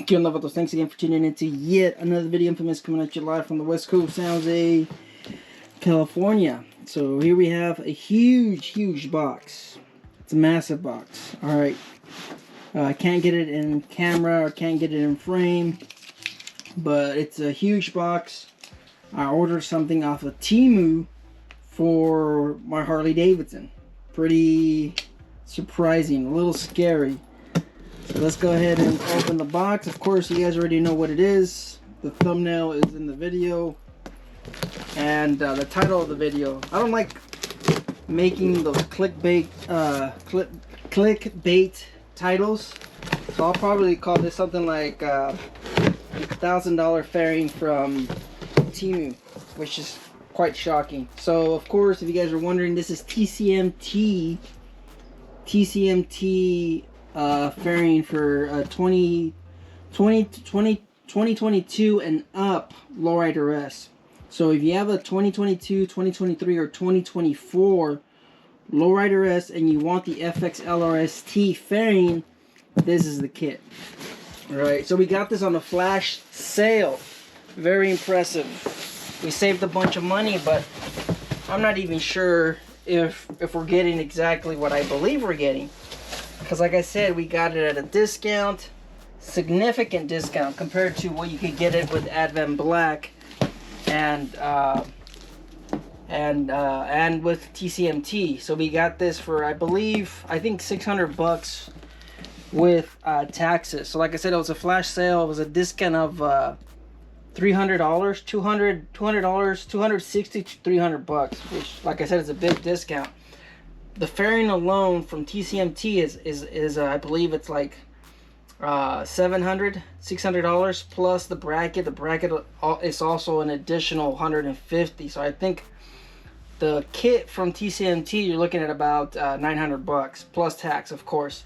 Good Novatos, thanks again for tuning into yet another video. Infamous, coming at you live from the West Coast, San Jose, California. So here we have a huge box. It's a massive box. Alright. I can't get it in camera or can't get it in frame, but it's a huge box. I ordered something off of Temu for my Harley-Davidson. Pretty surprising, a little scary. So let's go ahead and open the box. Of course, you guys already know what it is. The thumbnail is in the video. And the title of the video. I don't like making those clickbait titles. So I'll probably call this something like $1,000 fairing from Temu, which is quite shocking. So of course, if you guys are wondering, this is TCMT fairing for 2022 and up lowrider S. So if you have a 2022, 2023, or 2024 lowrider S and you want the FXLRST fairing, this is the kit. Alright, so we got this on a flash sale. Very impressive. We saved a bunch of money, but I'm not even sure if we're getting exactly what I believe we're getting. Because like I said, we got it at a discount, significant discount compared to what you could get it with Advent Black and with TCMT. So we got this for I think $600 with taxes. So like I said, it was a flash sale. It was a discount of $300, $260 to $300, which like I said is a big discount. The fairing alone from TCMT is I believe it's like $600 plus the bracket. The bracket is also an additional $150. So I think the kit from TCMT you're looking at about $900 plus tax, of course.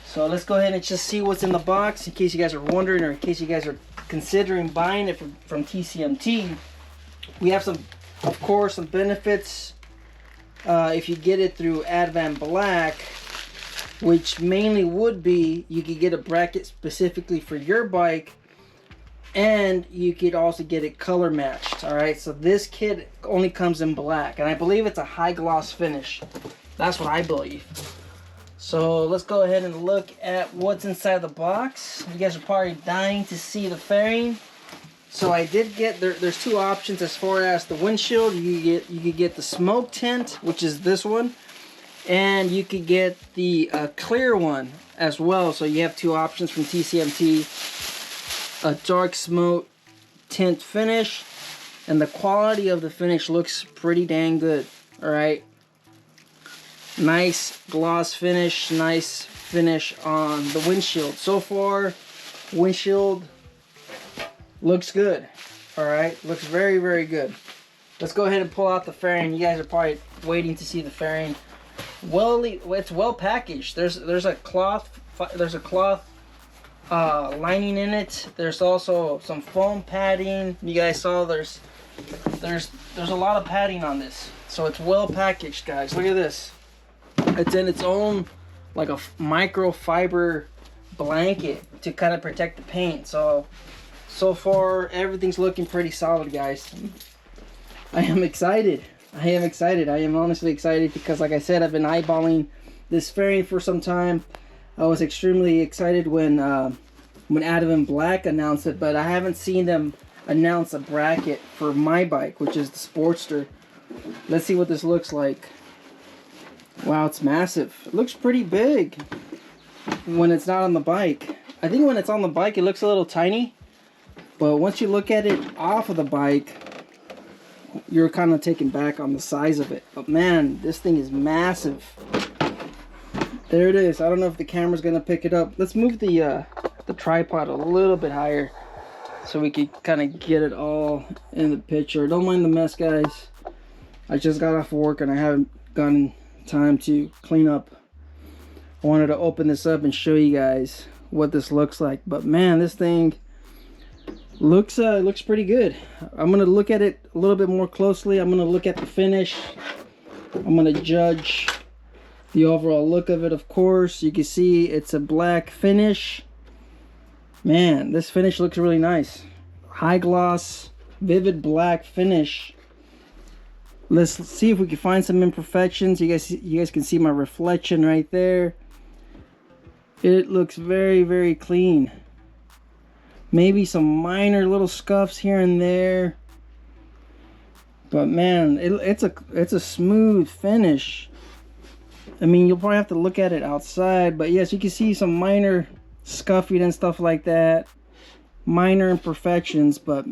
So let's go ahead and just see what's in the box in case you guys are wondering, or in case you guys are considering buying it from TCMT. We have some, of course, some benefits. If you get it through Advent Black, which mainly would be you could get a bracket specifically for your bike, and you could also get it color matched. Alright, so this kit only comes in black, and I believe it's a high gloss finish. That's what I believe. So let's go ahead and look at what's inside the box. You guys are probably dying to see the fairing. So I did get there's two options as far as the windshield. You could get the smoke tint, which is this one, and you could get the clear one as well. So you have two options from TCMT: a dark smoke tint finish, and the quality of the finish looks pretty dang good. All right, nice gloss finish, nice finish on the windshield. So far, windshield looks good. Alright, looks very good. Let's go ahead and pull out the fairing. You guys are probably waiting to see the fairing. Well, it's well packaged. There's a cloth lining in it. There's also some foam padding. You guys saw there's a lot of padding on this. So it's well packaged, guys. Look at this. It's in its own like a microfiber blanket to kind of protect the paint. So far, everything's looking pretty solid, guys. I am excited. I am honestly excited because, like I said, I've been eyeballing this fairing for some time. I was extremely excited when Advent Black announced it, but I haven't seen them announce a bracket for my bike, which is the Sportster. Let's see what this looks like. Wow, it's massive. It looks pretty big when it's not on the bike. I think when it's on the bike, it looks a little tiny. But once you look at it off of the bike, you're kind of taken back on the size of it. But man, this thing is massive. There it is. I don't know if the camera's gonna pick it up. Let's move the tripod a little bit higher so we can kind of get it all in the picture. Don't mind the mess, guys. I just got off work and I haven't gotten time to clean up. I wanted to open this up and show you guys what this looks like. But man, this thing looks pretty good. I'm gonna look at it a little bit more closely. I'm gonna look at the finish. I'm gonna judge the overall look of it. Of course, you can see it's a black finish. Man, this finish looks really nice. High gloss, vivid black finish. Let's see if we can find some imperfections. You guys can see my reflection right there. It looks very, very clean. Maybe some minor little scuffs here and there, but man, it's a smooth finish. I mean, you'll probably have to look at it outside, but yes, you can see some minor scuffing and stuff like that, minor imperfections. But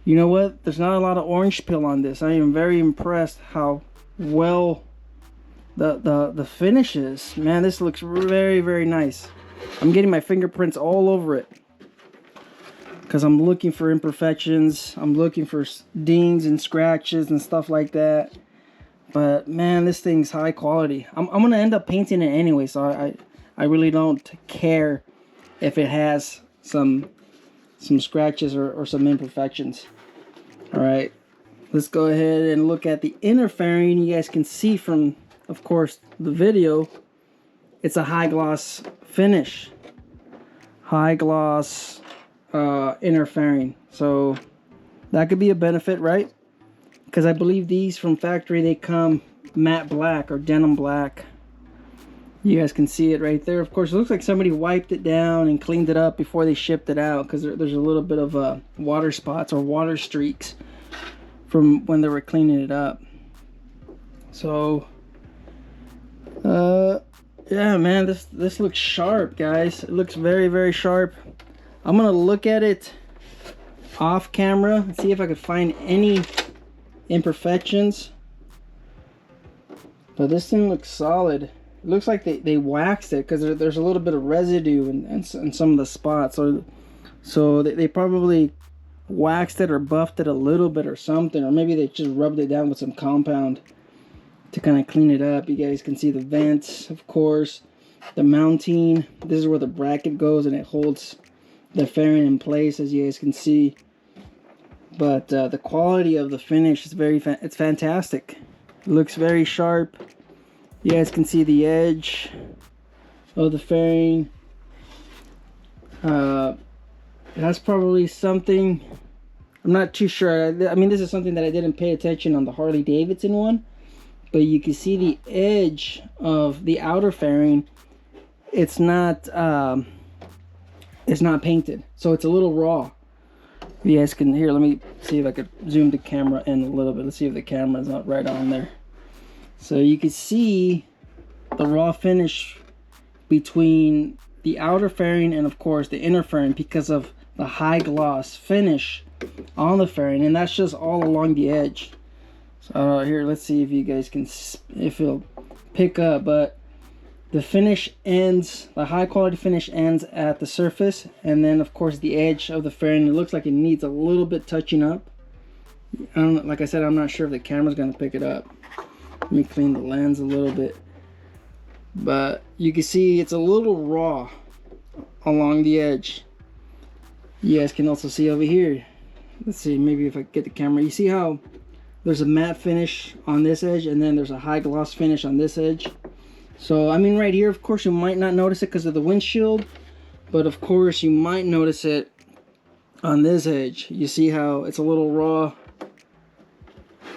you know what? There's not a lot of orange peel on this. I am very impressed how well the finish is. Man, this looks very, very nice. I'm getting my fingerprints all over it because I'm looking for imperfections. I'm looking for dings and scratches and stuff like that. But man, this thing's high quality. I'm gonna end up painting it anyway, so I really don't care if it has some scratches or some imperfections. All right, let's go ahead and look at the inner fairing. You guys can see from, of course, the video, it's a high gloss finish. High gloss inner fairing. So that could be a benefit, right? Because I believe these from factory, they come matte black or denim black. You guys can see it right there. Of course, it looks like somebody wiped it down and cleaned it up before they shipped it out, because there's a little bit of water spots or water streaks from when they were cleaning it up. So yeah, man, this looks sharp, guys. It looks very, very sharp. I'm gonna look at it off camera and see if I could find any imperfections. But this thing looks solid. It looks like they waxed it, because there's a little bit of residue in some of the spots. So they probably waxed it or buffed it a little bit or something, or maybe they just rubbed it down with some compound to kind of clean it up. You guys can see the vents, of course, the mounting. This is where the bracket goes and it holds the fairing in place, as you guys can see. But the quality of the finish is it's fantastic. It looks very sharp. You guys can see the edge of the fairing. That's probably something, I'm not too sure. I mean, this is something that I didn't pay attention on the Harley-Davidson one, but you can see the edge of the outer fairing. It's not painted, so it's a little raw. You guys can hear. Let me see if I could zoom the camera in a little bit. Let's see if the camera's not right on there. So you can see the raw finish between the outer fairing and, of course, the inner fairing, because of the high gloss finish on the fairing, and that's just all along the edge. So here, let's see if you guys can, if it'll pick up. But the finish ends, the high quality finish ends at the surface, and then of course the edge of the fairing, it looks like it needs a little bit touching up. Like I said, I'm not sure if the camera's going to pick it up. Let me clean the lens a little bit. But you can see it's a little raw along the edge. You guys can also see over here. Let's see, maybe if I get the camera. You see how there's a matte finish on this edge, and then there's a high gloss finish on this edge. So I mean, right here, of course, you might not notice it because of the windshield, but of course you might notice it on this edge. You see how it's a little raw,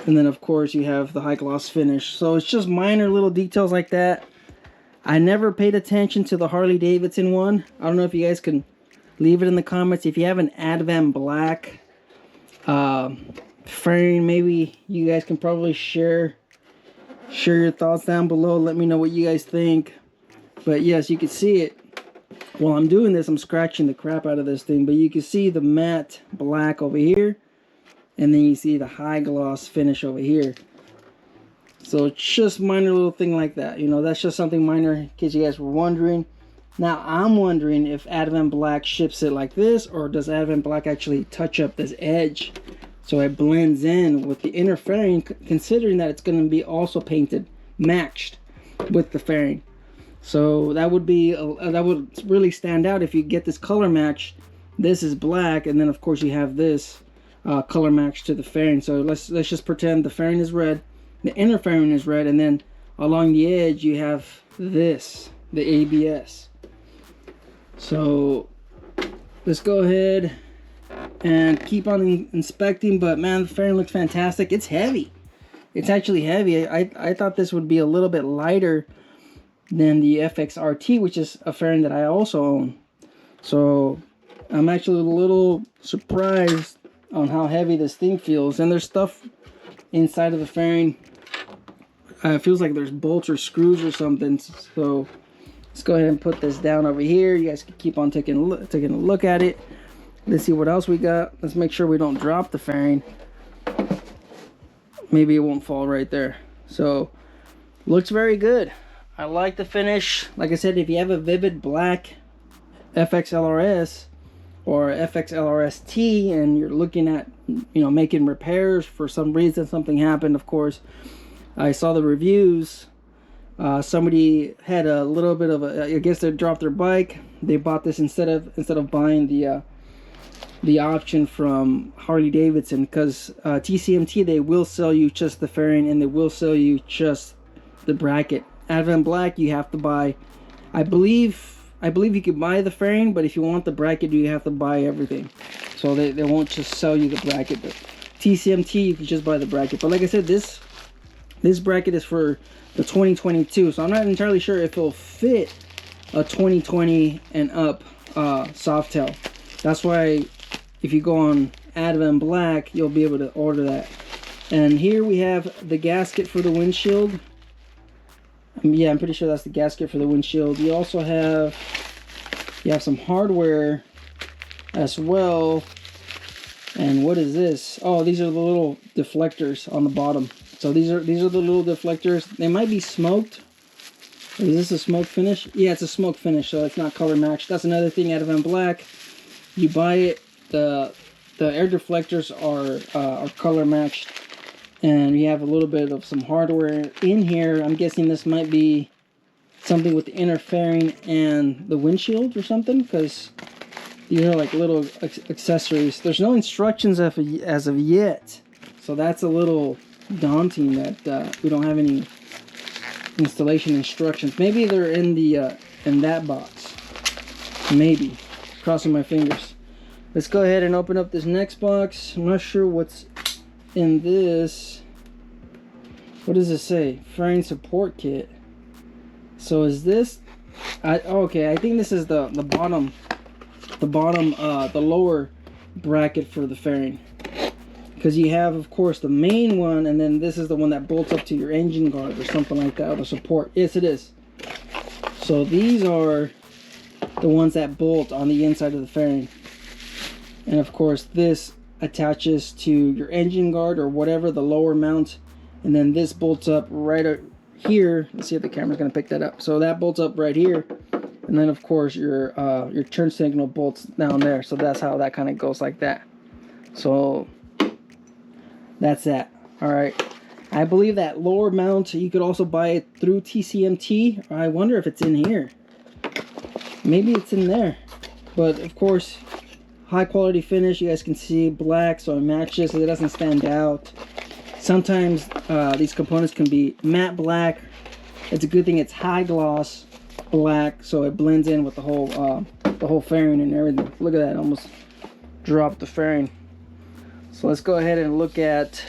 and then of course you have the high gloss finish. So it's just minor little details like that. I never paid attention to the Harley-Davidson one. I don't know if you guys can leave it in the comments if you have an Advent black fairing. Maybe you guys can probably share your thoughts down below. Let me know what you guys think. But yes, you can see it. While I'm doing this, I'm scratching the crap out of this thing, but you can see the matte black over here, and then you see the high gloss finish over here. So it's just minor little thing like that, you know. That's just something minor in case you guys were wondering. Now I'm wondering if Advent Black ships it like this, or does Advent Black actually touch up this edge so it blends in with the inner fairing, considering that it's going to be also painted, matched with the fairing. So that would be that would really stand out if you get this color match. This is black, and then of course you have this color match to the fairing. So let's just pretend the fairing is red, the inner fairing is red, and then along the edge you have this, the ABS. So let's go ahead and keep on inspecting. But man, the fairing looks fantastic. It's heavy. It's actually heavy. I thought this would be a little bit lighter than the FXRT, which is a fairing that I also own. So I'm actually a little surprised on how heavy this thing feels. And there's stuff inside of the fairing. It feels like there's bolts or screws or something. So let's go ahead and put this down over here. You guys can keep on taking a look at it. Let's see what else we got. Let's make sure we don't drop the fairing. Maybe it won't fall right there. So looks very good. I like the finish. Like I said, if you have a vivid black FXLRS or FXLRST and you're looking at, you know, making repairs, for some reason something happened, of course. I saw the reviews. Somebody had a little bit of a, I guess they dropped their bike. They bought this instead of buying the option from Harley-Davidson, because TCMT, they will sell you just the fairing and they will sell you just the bracket. Advent Black, you have to buy, I believe you could buy the fairing, but if you want the bracket, you have to buy everything. So they won't just sell you the bracket. But TCMT, you can just buy the bracket. But like I said, this bracket is for the 2022, so I'm not entirely sure if it'll fit a 2020 and up Softail. That's why if you go on Advent Black, you'll be able to order that. And here we have the gasket for the windshield. Yeah, I'm pretty sure that's the gasket for the windshield. You also have some hardware as well. And what is this? Oh, these are the little deflectors on the bottom. So these are the little deflectors. They might be smoked. Is this a smoke finish? Yeah, it's a smoke finish, so it's not color matched. That's another thing out of Advent Black. You buy it, the air deflectors are color matched. And you have a little bit of some hardware in here. I'm guessing this might be something with the inner fairing and the windshield or something, because these are like little accessories. There's no instructions as of yet, so that's a little daunting that we don't have any installation instructions. Maybe they're in the in that box. Maybe. Crossing my fingers. Let's go ahead and open up this next box. I'm not sure what's in this. What does it say? Fairing support kit. So is this, okay, I think this is the lower bracket for the fairing, because you have, of course, the main one, and then this is the one that bolts up to your engine guard or something like that, or the support. Yes, it is. So these are the ones that bolt on the inside of the fairing, and of course this attaches to your engine guard or whatever, the lower mount, and then this bolts up right here. Let's see if the camera's gonna pick that up. So that bolts up right here, and then of course your turn signal bolts down there. So that's how that kind of goes, like that. So that's that. All right, I believe that lower mount, you could also buy it through TCMT. I wonder if it's in here. Maybe it's in there, but of course, high quality finish. You guys can see black, so it matches, so it doesn't stand out. Sometimes these components can be matte black. It's a good thing it's high gloss black, so it blends in with the whole fairing and everything. Look at that, almost dropped the fairing. So let's go ahead and look at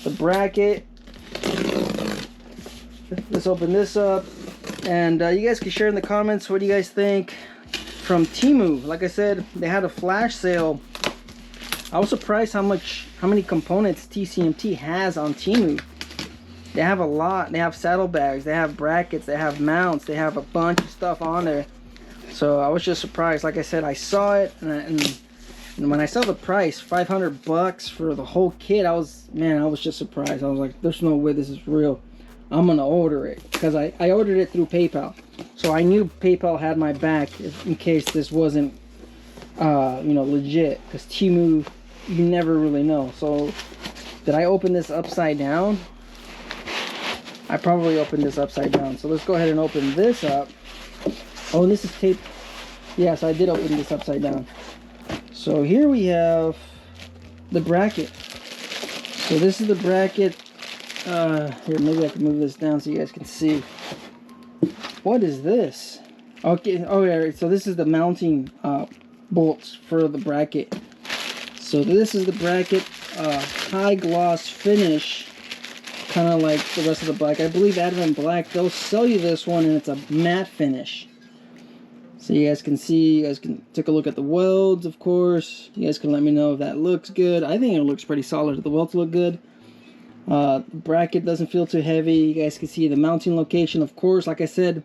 the bracket. Let's open this up, and you guys can share in the comments what do you guys think. From Temu, like I said, they had a flash sale. I was surprised how many components TCMT has on Temu. They have a lot. They have saddlebags, they have brackets, they have mounts, they have a bunch of stuff on there. So I was just surprised. Like I said, I saw it, and when I saw the price, $500 for the whole kit, I was just surprised. I was like, there's no way this is real. I'm gonna order it, because I ordered it through PayPal, so I knew PayPal had my back in case this wasn't legit, because Temu, you never really know. So did I open this upside down? I probably opened this upside down. So let's go ahead and open this up. Oh, this is taped. Yes, I did open this upside down. So here we have the bracket. So this is the bracket. Here, maybe I can move this down so you guys can see. What is this? Okay, oh yeah, so this is the mounting bolts for the bracket. So this is the bracket, high gloss finish, kind of like the rest of the black. I believe Advent Black, they'll sell you this one and it's a matte finish. So you guys can see, you guys can take a look at the welds, of course. You guys can let me know if that looks good. I think it looks pretty solid. The welds look good. The bracket doesn't feel too heavy. You guys can see the mounting location, of course. Like I said,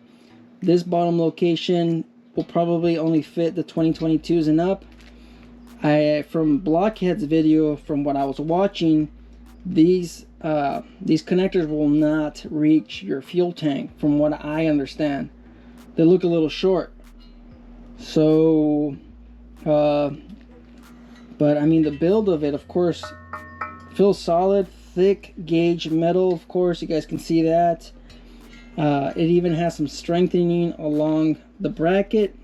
this bottom location will probably only fit the 2022s and up. From Blockhead's video, from what I was watching, these connectors will not reach your fuel tank, from what I understand. They look a little short. So, but I mean, the build of it, of course, feels solid. Thick gauge metal, of course, you guys can see that. It even has some strengthening along the bracket.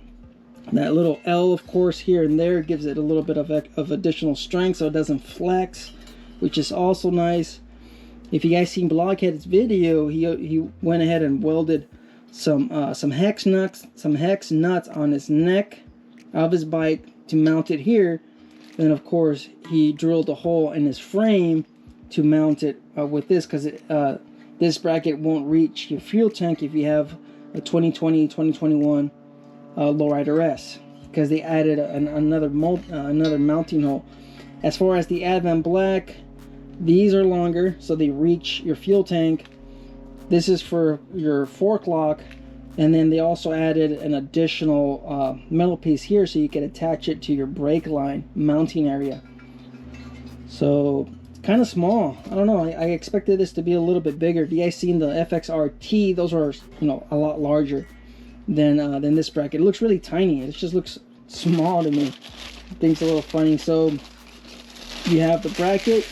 That little L, of course, here and there gives it a little bit of additional strength so it doesn't flex, which is also nice. If you guys seen Blockhead's video, he went ahead and welded some hex nuts on his neck of his bike to mount it here. Then, of course, he drilled a hole in his frame to mount it with this, because this bracket won't reach your fuel tank if you have a 2020, 2021 Lowrider S, because they added another mounting hole. As far as the Advent Black, these are longer, so they reach your fuel tank. This is for your fork lock, and then they also added an additional metal piece here so you can attach it to your brake line mounting area. So kind of small. I don't know, I expected this to be a little bit bigger. If you guys seen the FXRT, those are, you know, a lot larger than this bracket. It looks really tiny. It just looks small to me. I think it's a little funny. So you have the bracket,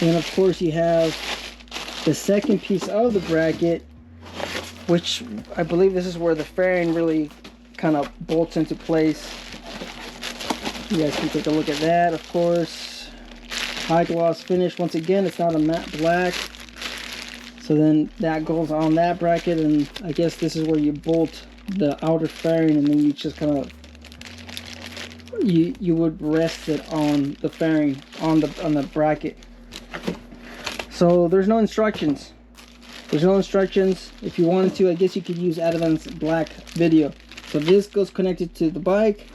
and of course you have the second piece of the bracket, which I believe this is where the fairing really kind of bolts into place. You guys can take a look at that, of course. High gloss finish. Once again, it's not a matte black. So then that goes on that bracket, and I guess this is where you bolt the outer fairing, and then you just kind of you would rest it on the fairing on the bracket. So there's no instructions. There's no instructions. If you wanted to, I guess you could use Advent's Black video. So this goes connected to the bike.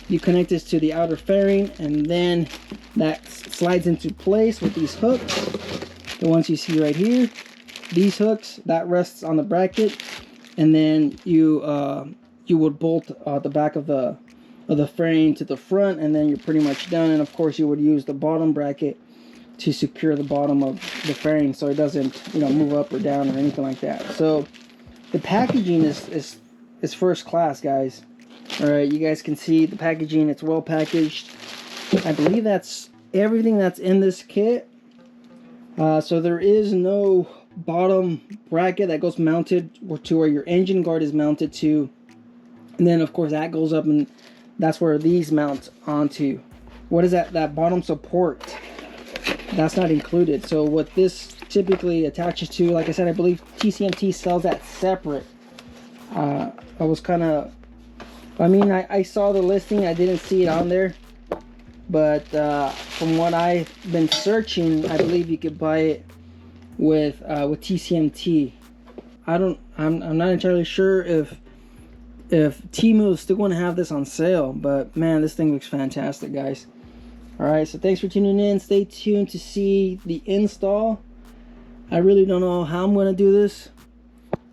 You connect this to the outer fairing, and then that slides into place with these hooks, the ones you see right here. These hooks, that rests on the bracket, and then you would bolt the back of the fairing to the front, and then you're pretty much done. And of course you would use the bottom bracket to secure the bottom of the fairing so it doesn't, you know, move up or down or anything like that. So the packaging is first class, guys. All right, you guys can see the packaging. It's well packaged. I believe that's everything that's in this kit. So there is no bottom bracket that goes mounted to where your engine guard is mounted to, and then of course that goes up, and that's where these mount onto. What is that bottom support? That's not included. So what this typically attaches to, like I said, I believe TCMT sells that separate. I was kind of, I mean, I saw the listing, I didn't see it on there, but from what I've been searching, I believe you could buy it with TCMT. I'm not entirely sure if Temu is still going to have this on sale, but man, this thing looks fantastic, guys. All right, so thanks for tuning in. Stay tuned to see the install. I really don't know how I'm going to do this.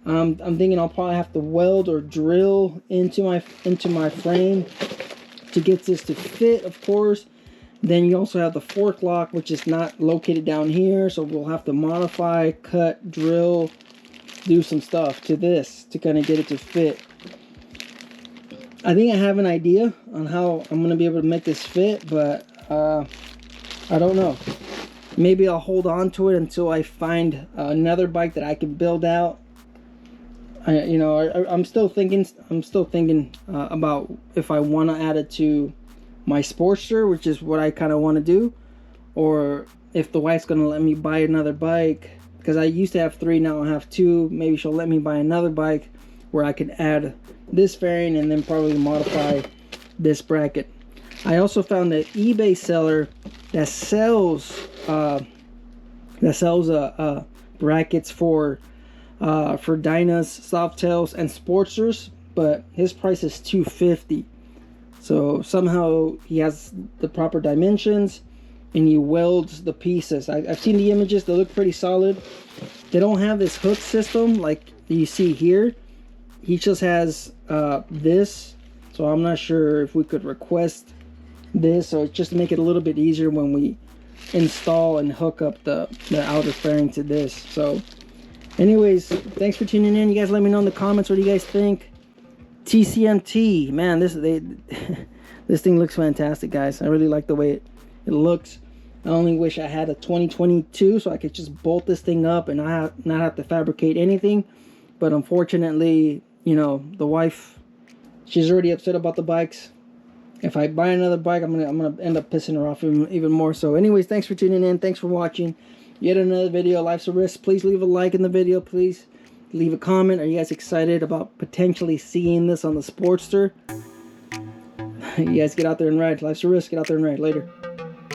I'm thinking I'll probably have to weld or drill into my frame to get this to fit, of course. Then you also have the fork lock, which is not located down here, so we'll have to modify, cut, drill, do some stuff to this to kind of get it to fit. I think I have an idea on how I'm going to be able to make this fit, but I don't know. Maybe I'll hold on to it until I find another bike that I can build out. I'm still thinking about if I want to add it to my Sportster, which is what I kind of want to do, or if the wife's going to let me buy another bike, because I used to have 3, now I have 2. Maybe she'll let me buy another bike where I can add this fairing and then probably modify this bracket. I also found an eBay seller that sells brackets for Dynas, Softails, and Sportsters, but his price is $250. So somehow he has the proper dimensions and he welds the pieces. I've seen the images, they look pretty solid. They don't have this hook system like you see here. He just has this, so I'm not sure if we could request this, or just to make it a little bit easier when we install and hook up the outer fairing to this. So anyways, thanks for tuning in. You guys let me know in the comments what do you guys think. TCMT, man, this thing looks fantastic, guys. I really like the way it looks. I only wish I had a 2022 so I could just bolt this thing up and not have to fabricate anything. But unfortunately, you know, the wife, she's already upset about the bikes. If I buy another bike, I'm gonna end up pissing her off even more. So anyways, thanks for tuning in. Thanks for watching yet another video. Life's a risk. Please leave a like in the video. Please leave a comment. Are you guys excited about potentially seeing this on the Sportster? You guys get out there and ride. Life's a risk. Get out there and ride. Later.